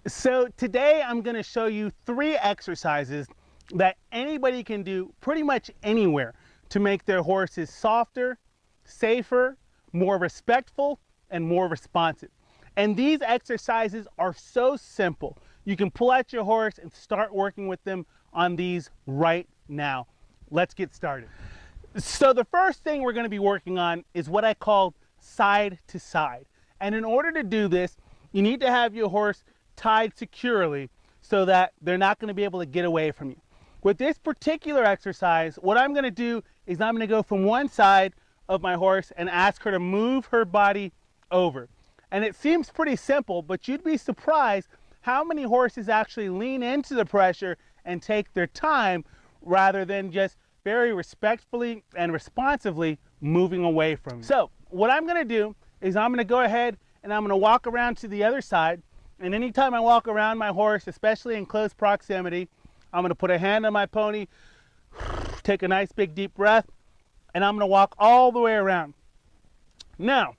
So today I'm going to show you 3 exercises that anybody can do pretty much anywhere to make their horses softer, safer, more respectful, and more responsive. And these exercises are so simple. You can pull out your horse and start working with them on these right now. Let's get started. So the first thing we're going to be working on is what I call side to side. And in order to do this, you need to have your horse tied securely so that they're not going to be able to get away from you. With this particular exercise, what I'm going to do is I'm going to go from one side of my horse and ask her to move her body over. And it seems pretty simple, but you'd be surprised how many horses actually lean into the pressure and take their time rather than just very respectfully and responsively moving away from you. So what I'm going to do is I'm going to go ahead and I'm going to walk around to the other side. And anytime I walk around my horse, especially in close proximity, I'm going to put a hand on my pony, take a nice big deep breath, and I'm going to walk all the way around. Now,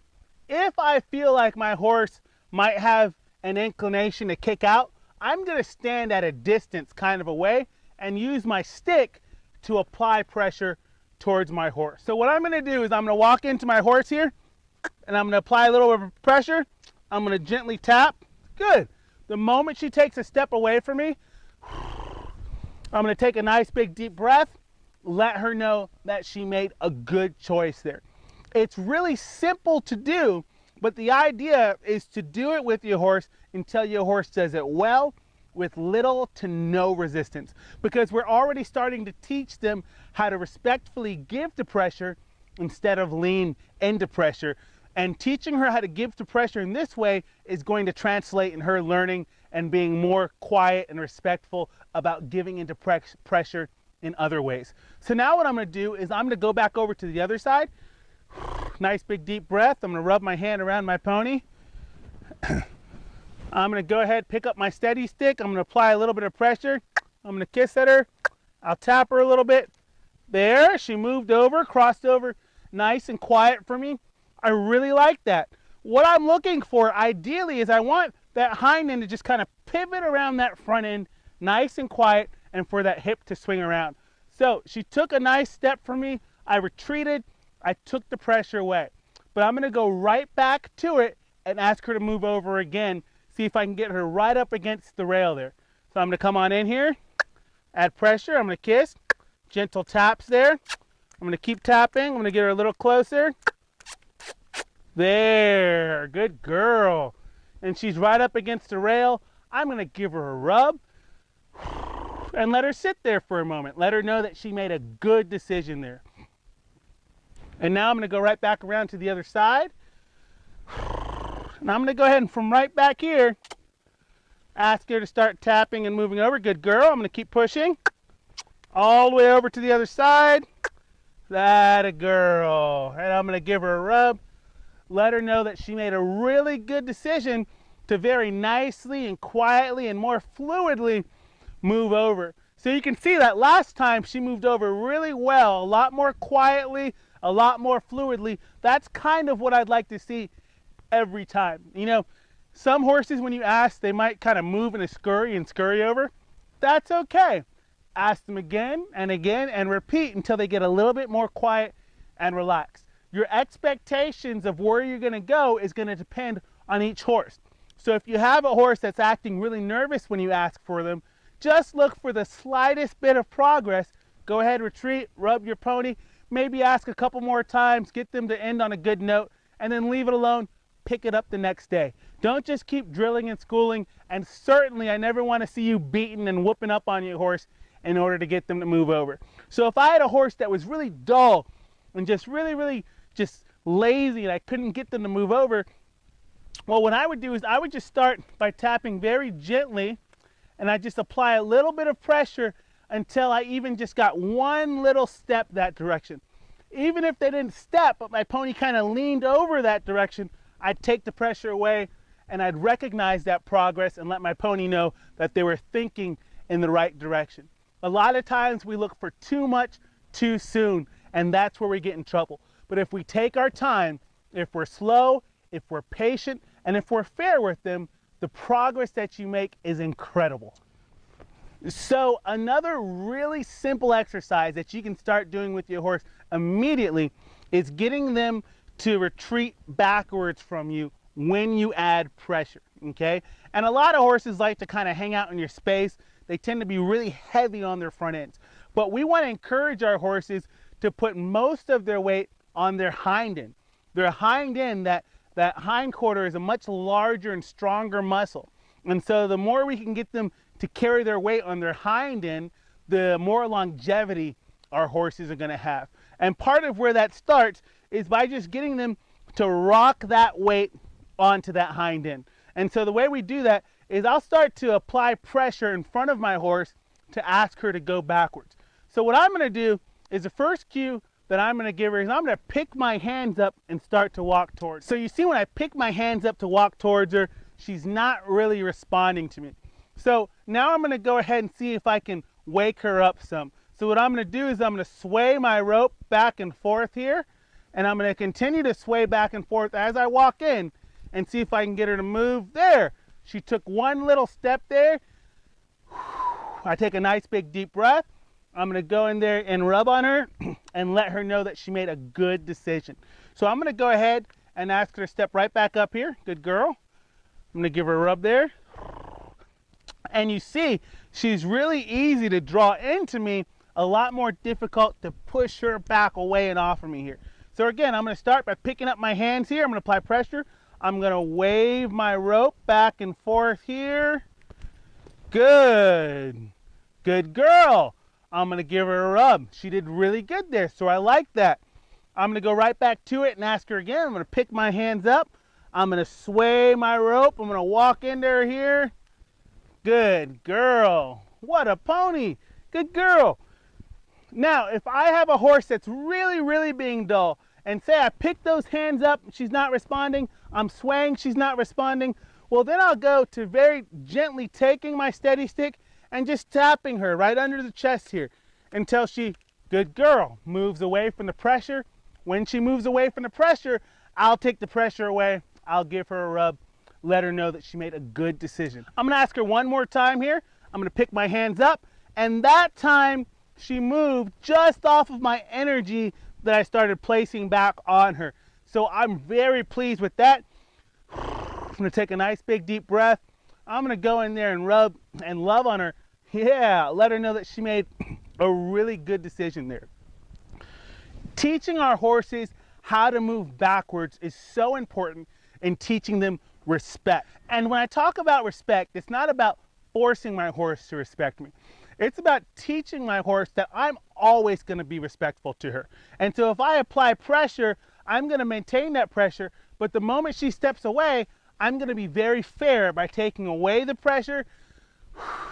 if I feel like my horse might have an inclination to kick out, I'm going to stand at a distance kind of away and use my stick to apply pressure towards my horse. So what I'm going to do is I'm going to walk into my horse here and I'm going to apply a little bit of pressure. I'm going to gently tap. Good. The moment she takes a step away from me, I'm going to take a nice big deep breath, let her know that she made a good choice there. It's really simple to do, but the idea is to do it with your horse until your horse does it well with little to no resistance, because we're already starting to teach them how to respectfully give the pressure instead of lean into pressure. And teaching her how to give to pressure in this way is going to translate in her learning and being more quiet and respectful about giving into pressure in other ways. So now what I'm going to do is I'm going to go back over to the other side. Nice big deep breath. I'm going to rub my hand around my pony. I'm going to go ahead, pick up my steady stick. I'm going to apply a little bit of pressure. I'm going to kiss at her. I'll tap her a little bit. There, she moved over, crossed over, nice and quiet for me. I really like that. What I'm looking for ideally is I want that hind end to just kind of pivot around that front end, nice and quiet, and for that hip to swing around. So she took a nice step from me. I retreated. I took the pressure away. But I'm going to go right back to it and ask her to move over again. See if I can get her right up against the rail there. So I'm going to come on in here, add pressure. I'm going to kiss. Gentle taps there. I'm going to keep tapping. I'm going to get her a little closer. There, good girl. And she's right up against the rail. I'm going to give her a rub and let her sit there for a moment. Let her know that she made a good decision there. And now I'm going to go right back around to the other side. And I'm going to go ahead and from right back here, ask her to start tapping and moving over. Good girl. I'm going to keep pushing all the way over to the other side. That a girl. And I'm going to give her a rub. Let her know that she made a really good decision to very nicely and quietly and more fluidly move over. So you can see that last time she moved over really well, a lot more quietly, a lot more fluidly. That's kind of what I'd like to see every time. You know, some horses, when you ask, they might kind of move in a scurry and scurry over. That's okay. Ask them again and again and repeat until they get a little bit more quiet and relaxed. Your expectations of where you're going to go is going to depend on each horse. So if you have a horse that's acting really nervous when you ask for them, just look for the slightest bit of progress. Go ahead, retreat, rub your pony, maybe ask a couple more times, get them to end on a good note, and then leave it alone, pick it up the next day. Don't just keep drilling and schooling, and certainly I never want to see you beating and whooping up on your horse in order to get them to move over. So if I had a horse that was really dull and just really just lazy and I couldn't get them to move over, well, what I would do is I would just start by tapping very gently, and I just apply a little bit of pressure until I even just got one little step that direction. Even if they didn't step, but my pony kind of leaned over that direction, I'd take the pressure away and I'd recognize that progress and let my pony know that they were thinking in the right direction. A lot of times we look for too much too soon, and that's where we get in trouble. But if we take our time, if we're slow, if we're patient, and if we're fair with them, the progress that you make is incredible. So another really simple exercise that you can start doing with your horse immediately is getting them to retreat backwards from you when you add pressure, okay? And a lot of horses like to kind of hang out in your space. They tend to be really heavy on their front ends. But we want to encourage our horses to put most of their weight on their hind end. Their hind end, that hind quarter, is a much larger and stronger muscle. And so the more we can get them to carry their weight on their hind end, the more longevity our horses are going to have. And part of where that starts is by just getting them to rock that weight onto that hind end. And so the way we do that is I'll start to apply pressure in front of my horse to ask her to go backwards. So what I'm going to do is the first cue that I'm going to give her is I'm going to pick my hands up and start to walk towards. So you see, when I pick my hands up to walk towards her, she's not really responding to me. So now I'm going to go ahead and see if I can wake her up some. So what I'm going to do is I'm going to sway my rope back and forth here, and I'm going to continue to sway back and forth as I walk in and see if I can get her to move. There, she took one little step there. I take a nice big deep breath. I'm going to go in there and rub on her and let her know that she made a good decision. So I'm going to go ahead and ask her to step right back up here. Good girl. I'm going to give her a rub there. And you see, she's really easy to draw into me, a lot more difficult to push her back away and off of me here. So again, I'm going to start by picking up my hands here. I'm going to apply pressure. I'm going to wave my rope back and forth here. Good. Good girl. I'm going to give her a rub. She did really good there, so I like that. I'm going to go right back to it and ask her again. I'm going to pick my hands up. I'm going to sway my rope. I'm going to walk into her here. Good girl. What a pony. Good girl. Now, if I have a horse that's really being dull, and say I pick those hands up, she's not responding, I'm swaying, she's not responding, well, then I'll go to very gently taking my steady stick and just tapping her right under the chest here until she, good girl, moves away from the pressure. When she moves away from the pressure, I'll take the pressure away. I'll give her a rub, let her know that she made a good decision. I'm going to ask her one more time here. I'm going to pick my hands up, and that time she moved just off of my energy that I started placing back on her. So I'm very pleased with that. I'm going to take a nice big deep breath. I'm going to go in there and rub and love on her. Yeah, let her know that she made a really good decision there. Teaching our horses how to move backwards is so important in teaching them respect. And when I talk about respect, it's not about forcing my horse to respect me. It's about teaching my horse that I'm always going to be respectful to her. And so if I apply pressure, I'm going to maintain that pressure. But the moment she steps away, I'm going to be very fair by taking away the pressure,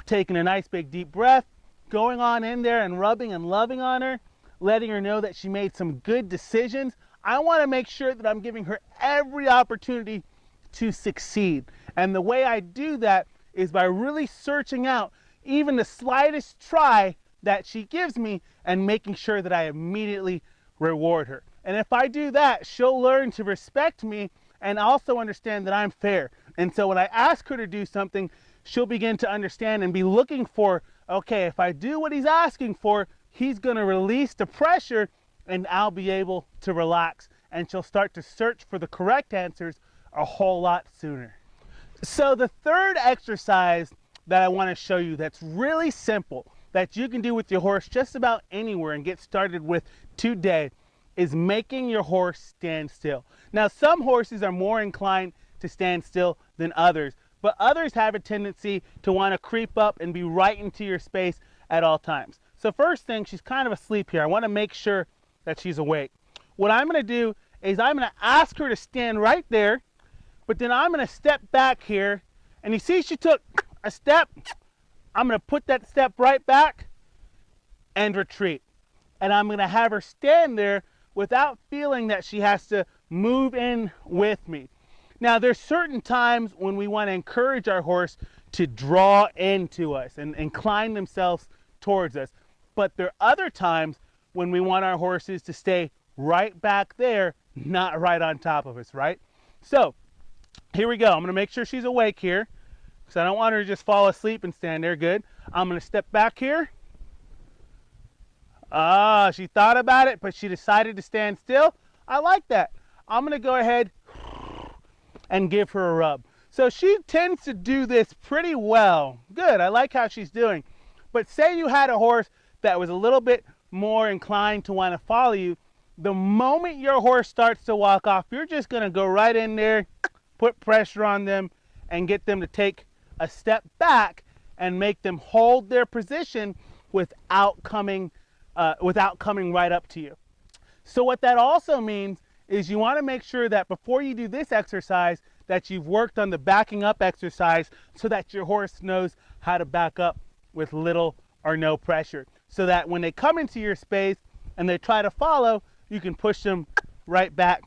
taking a nice big deep breath, going on in there and rubbing and loving on her, letting her know that she made some good decisions. I want to make sure that I'm giving her every opportunity to succeed. And the way I do that is by really searching out even the slightest try that she gives me and making sure that I immediately reward her. And if I do that, she'll learn to respect me and also understand that I'm fair. And so when I ask her to do something, she'll begin to understand and be looking for, okay, if I do what he's asking for, he's going to release the pressure and I'll be able to relax. And she'll start to search for the correct answers a whole lot sooner. So the third exercise that I want to show you that's really simple, that you can do with your horse just about anywhere and get started with today, is making your horse stand still. Now, some horses are more inclined to stand still than others, but others have a tendency to want to creep up and be right into your space at all times. So first thing, she's kind of asleep here. I want to make sure that she's awake. What I'm going to do is I'm going to ask her to stand right there, but then I'm going to step back here, and you see she took a step. I'm going to put that step right back and retreat. And I'm going to have her stand there without feeling that she has to move in with me. Now, there's certain times when we want to encourage our horse to draw into us and incline themselves towards us. But there are other times when we want our horses to stay right back there, not right on top of us, right? So here we go. I'm going to make sure she's awake here. because I don't want her to just fall asleep and stand there. Good. I'm going to step back here. Ah, she thought about it, but she decided to stand still. I like that. I'm going to go ahead and give her a rub. So she tends to do this pretty well. Good, I like how she's doing. But say you had a horse that was a little bit more inclined to want to follow you. The moment your horse starts to walk off, you're just going to go right in there, put pressure on them, and get them to take a step back and make them hold their position without coming right up to you. So what that also means is you want to make sure that before you do this exercise that you've worked on the backing up exercise so that your horse knows how to back up with little or no pressure. So that when they come into your space and they try to follow, you can push them right back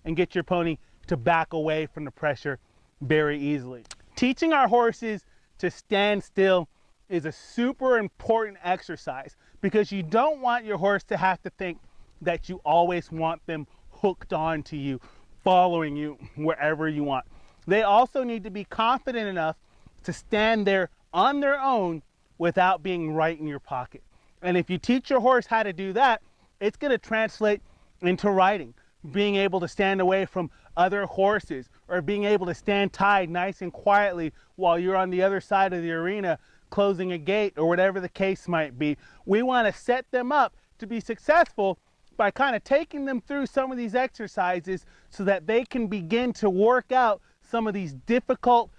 and get your pony to back away from the pressure very easily. Teaching our horses to stand still is a super important exercise because you don't want your horse to have to think that you always want them hooked on to you, following you wherever you want. They also need to be confident enough to stand there on their own without being right in your pocket. And if you teach your horse how to do that, it's going to translate into riding, being able to stand away from other horses or being able to stand tied nice and quietly while you're on the other side of the arena closing a gate or whatever the case might be. We want to set them up to be successful by kind of taking them through some of these exercises so that they can begin to work out some of these difficult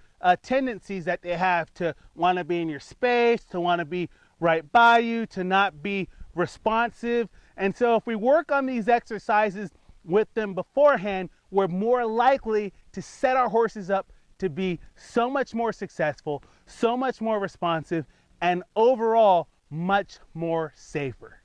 tendencies that they have to want to be in your space, to want to be right by you, to not be responsive. And so if we work on these exercises with them beforehand, we're more likely to set our horses up to be so much more successful, so much more responsive, and overall much more safer.